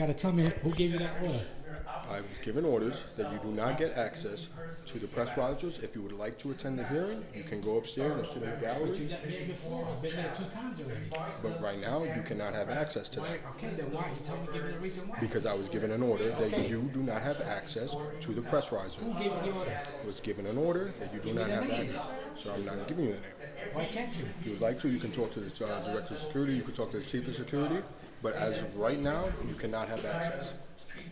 gotta tell me who gave you that order. I was given orders that you do not get access to the press risers. If you would like to attend the hearing, you can go upstairs and sit in the But gallery. you let me in before. I've been there 2 times already. But right now, you cannot have access to that Okay, then why? You tell me, give me the reason why. because I was given an order that you do not have access to the press risers. Who gave you the order? I was given an order that you do not have access. So I'm not giving you the name. Why can't you? If you would like to, you can talk to the director of security. You can talk to the chief of security. But as of right now, you cannot have access.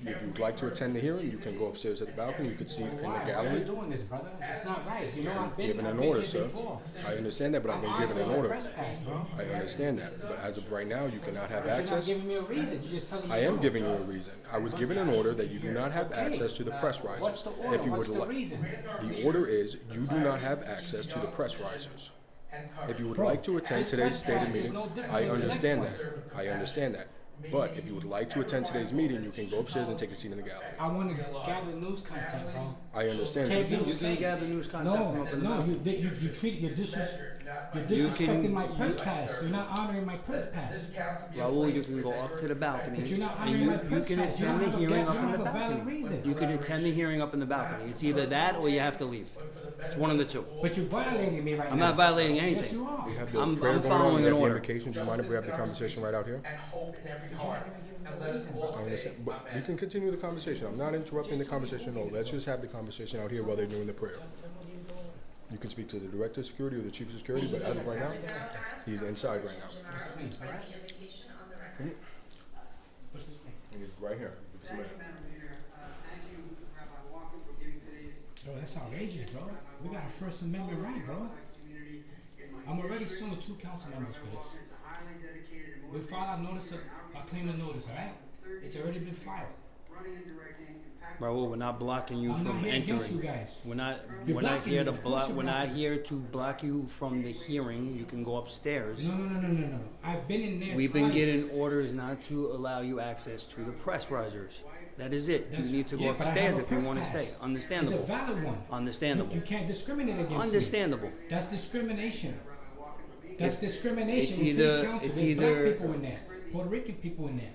If you would like to attend the hearing, you can go upstairs at the balcony. You can see it in the Why are you gallery. doing this, brother? It's not right. You know, I've been Given an here order, sir. before. I understand that, but I've been given an I'm order. trespass, bro. I understand that, but as of right now, you cannot have You're not access. giving me a reason. You're just telling me. I am no. giving you a reason. I was given an order that you do not have access to the press risers. What's the order? If you What's would the like, reason? the order is you do not have access to the press risers. If you would like to attend this today's press stated pass is meeting, no different I than the next understand one. that. I understand that. But if you would like to attend today's meeting, you can go upstairs and take a seat in the gallery. I want to gather news content, bro. I understand Can't that. be You can gather news content No, from up in the no, mountain. you treat you're disrespecting my press pass. You're not honoring my press pass. Raul, you can go up to the balcony. But you're not and honoring you, my press you can pass. You attend don't the have a hearing ga- up you in don't the have a valid balcony. reason. You can attend the hearing up in the balcony. It's either that or you have to leave. It's one of the two. But you're violating me right now. I'm not violating Yes, anything. you are. We have the I'm prayer going on. following We an have the order. invocation. Do you mind if we have the conversation right out here? and hope in every heart. And let us all I say, understand, but we can continue the conversation. I'm not interrupting the conversation. No, let's just have the conversation out here while they're doing the prayer. You can speak to the director of security or the chief of security, but as of right now, he's inside right now. What's his name? He's right here. Thank you, Madam Mayor. Thank you, Rabbi Walker, for giving today's Bro, that's outrageous, bro. We got a First Amendment right, bro. community in my I'm already suing 2 council members for this. is a highly dedicated and We filed a notice of, a claim of notice, alright? It's already been filed. running and directing impactful Raul, we're not blocking you I'm not from here against you entering. guys. We're not. You're We're not blocking here me. to Of course block. you're We're not blocking. here to block you from the hearing. You can go upstairs. No. I've been in there We've been twice. getting orders not to allow you access to the press risers. That is it. That's- You need to go yeah, but I upstairs have a if you press want to pass. stay. It's a Understandable. valid one. Understandable. You can't discriminate against me. Understandable. That's discrimination. That's discrimination. It's in either- city council. it's There's either- black people in there, Puerto Rican people in there.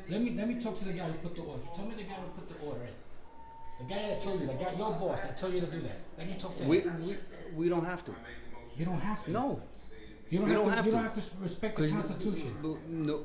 Let me talk to the guy who put the order. Tell me the guy who put the order in. The guy that told you, the guy, your boss that told you to do that. Let me talk to him. We don't have to. You don't have to. No. You don't we have don't to. have You to. don't have to respect the 'Cause Constitution. No,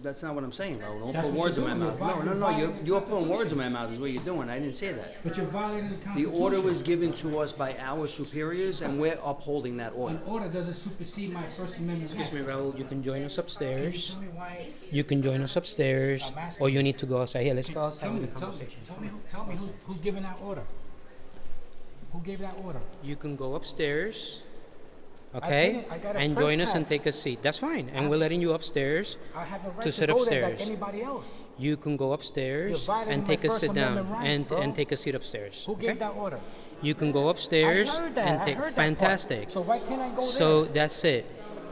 that's not what I'm saying, Raul. Don't That's put what words in you're my doing. mouth. You're No. violating the You're putting words Constitution. in my mouth is what you're doing. I didn't say that. But you're violating the The Constitution. order was given to us by our superiors, and we're upholding that order. An order doesn't supersede my First Amendment right. Excuse me, Raul, you can join us Can you upstairs. tell me why? You can join us upstairs, I'm asking or you need to go outside. Here, let's go Tell outside. me, with the tell me, conversation. tell me who's giving that order? Who gave that order? You can go upstairs, did okay, it. I got a and press join us and pass. take a seat. That's fine, and we're letting you upstairs. I have a right To to sit go there like upstairs. anybody else. You can go You're upstairs violating and my take a First sit down Amendment rights, bro. and take a seat upstairs. Who Okay? gave that order? You can go upstairs I heard that. and I take. heard that Fantastic. part. So why can't I go So there? that's it.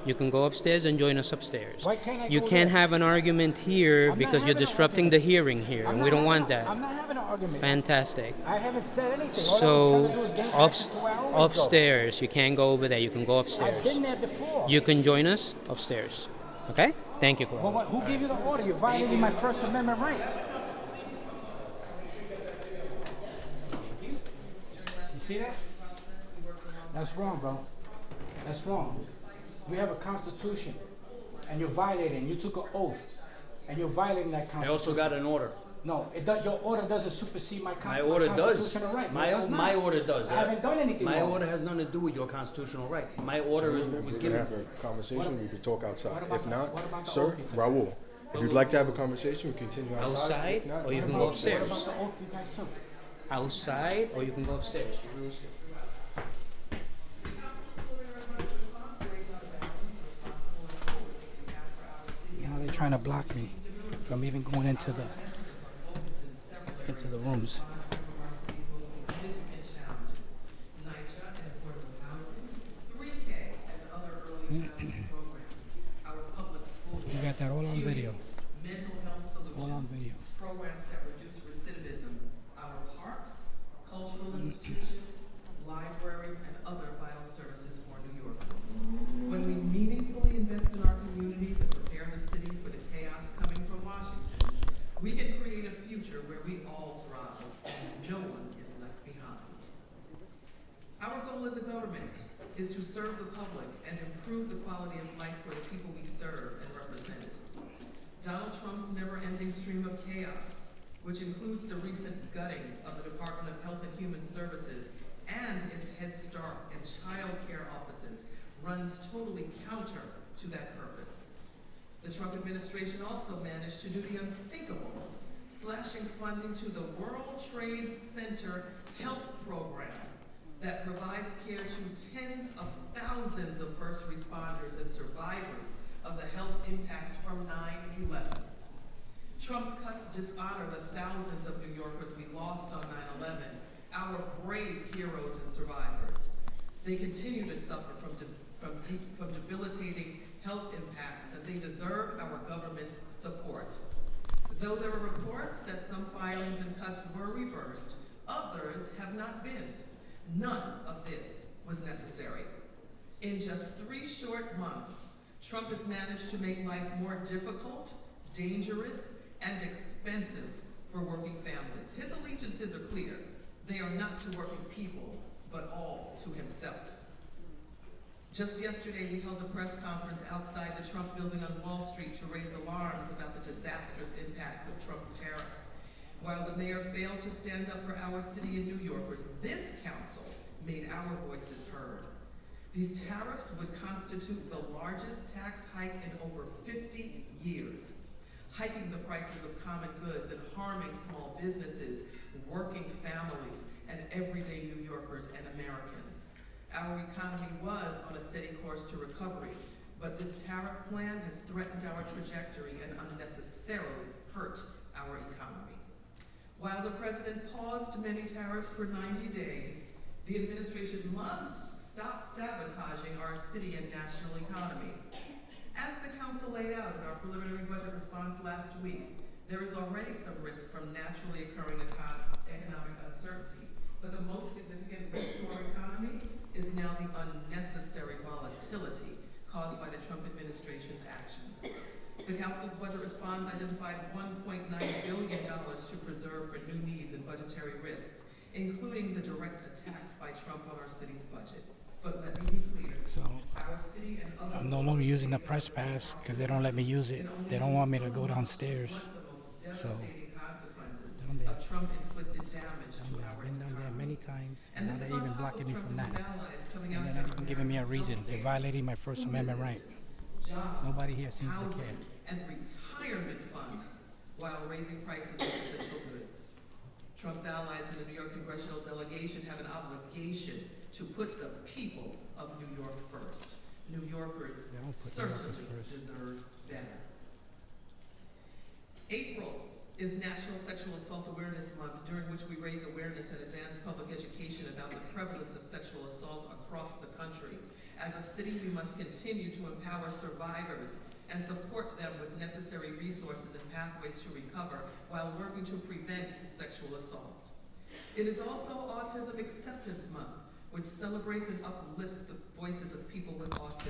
You can go upstairs and join us upstairs. Why can't I You go can't there? have an argument here I'm not because you're having an disrupting the argument. hearing here, I'm and not we don't having want a- that. I'm not having an argument. Fantastic. I haven't said anything. All I was So trying to do is gain access to where I always go. upstairs, you can't go over there. You can go I've upstairs. been there before. You can join us upstairs. Okay? Thank you, Well, Corral. who gave you the order? You're violating my First Amendment rights. You see that? That's wrong, bro. That's wrong. We have a constitution, and you're violating. You took an oath, and you're violating that I constitution. also got an order. No, it does, your order doesn't supersede my, My order does. constitutional right. My No, it does my not. order does. I haven't done anything My wrong. order has nothing to do with your constitutional right. My order was We're gonna given. have a conversation. We can talk outside. what about If the- not, what about the sir, oath you took? Raul, if you'd like to have a conversation, we continue outside. Outside, If not, or you can go go What upstairs. about the oath you guys took? Outside, or you can go upstairs. Now they're trying to block me from even going into the rooms. You got that all on video. Mental health All on solutions, video. programs that reduce recidivism, our parks, cultural institutions, libraries, and other vital services for New Yorkers. When we meaningfully invest in our communities and prepare the city for the chaos coming from Washington, we we can create a future where we all thrive and no one is left behind. Our goal as a government is to serve the public and improve the quality of life for the people we serve and represent. Donald Trump's never-ending stream of chaos, which includes the recent gutting of the Department of Health and Human Services and its Head Start and child care offices, runs totally counter to that purpose. The Trump administration also managed to do the unthinkable, slashing funding to the World Trade Center health program that provides care to tens of thousands of first responders and survivors of the health impacts from 9/11. Trump's cuts dishonor the thousands of New Yorkers we lost on 9/11, our brave heroes and survivors. They continue to suffer from debilitating health impacts, and they deserve our government's support. Though there are reports that some filings and cuts were reversed, others have not been. None of this was necessary. In just 3 short months, Trump has managed to make life more difficult, dangerous, and expensive for working families. His allegiances are clear. They are not to working people, but all to himself. Just yesterday, we held a press conference outside the Trump building on Wall Street to raise alarms about the disastrous impacts of Trump's tariffs. While the mayor failed to stand up for our city and New Yorkers, this council made our voices heard. These tariffs would constitute the largest tax hike in over 50 years, hiking the prices of common goods and harming small businesses, working families, and everyday New Yorkers and Americans. Our economy was on a steady course to recovery, but this tariff plan has threatened our trajectory and unnecessarily hurt our economy. While the president paused many tariffs for 90 days, the administration must stop sabotaging our city and national economy. As the council laid out in our preliminary budget response last week, there is already some risk from naturally occurring economic uncertainty, but the most significant risk to our economy is now the unnecessary volatility caused by the Trump administration's actions. The council's budget response identified $1.9 billion to preserve for new needs and budgetary risks, including the direct attacks by Trump on our city's budget. But let me be clear, So our city and other I'm no longer using the press pass because they don't let me use it. They don't want me to go downstairs. one of the most So, devastating consequences down there. of Trump-inflicted damage to our I've been down there economy. many times, And and now this they're is on even top blocking of me Trump from and his that. allies coming And out they're not even giving me a reason. They're violating my First Amendment right. jobs, Nobody here seems to housing, care. and retirement funds while raising prices of essential goods. Trump's allies in the New York congressional delegation have an obligation to put the people of New York first. New Yorkers They don't put New certainly Yorkers first. deserve better. April is National Sexual Assault Awareness Month, during which we raise awareness and advance public education about the prevalence of sexual assault across the country. As a city, we must continue to empower survivors and support them with necessary resources and pathways to recover while working to prevent sexual assault. It is also Autism Acceptance Month, which celebrates and uplifts the voices of people with autism.